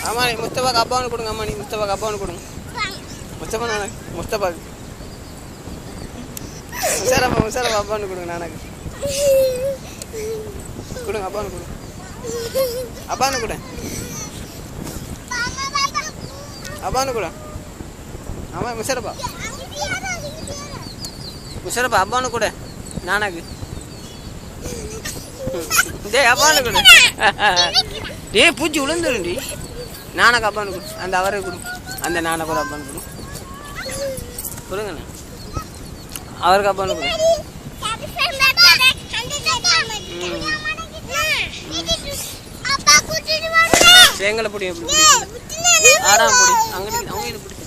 அம்மா நீ முஸ்தபாக்கு அப்பான்னு கொடுங்க. அம்மா நீ முஸ்தபாக்கு அப்பான்னு கொடுங்க. முஸ்தபா நானக்கு முஸ்தபாக்கு முஷாரப்பா அப்பான்னு கொடுங்க. நானக்கு கொடுங்க. அப்பான்னு கொடுங்க. அப்பான்னு கொடு. அப்பான்னு கொடு. ஆமா முஷாரப்பா அப்பான்னு கொடு. நானக்கு டேய் அப்பான்னு கொடு. டேய் பூச்சி விழுந்துருண்டி. நானக்கு அப்பான்னு கொடு. அந்த அவரை கொடு. அந்த நானக்கு ஒரு அப்பான்னு கொடு. கொடுங்கண்ணா அவருக்கு அப்பான்னு கொடு. எங்களை பிடி எப்படி ஆடாம பிடி. அங்கே அவங்க பிடிச்சி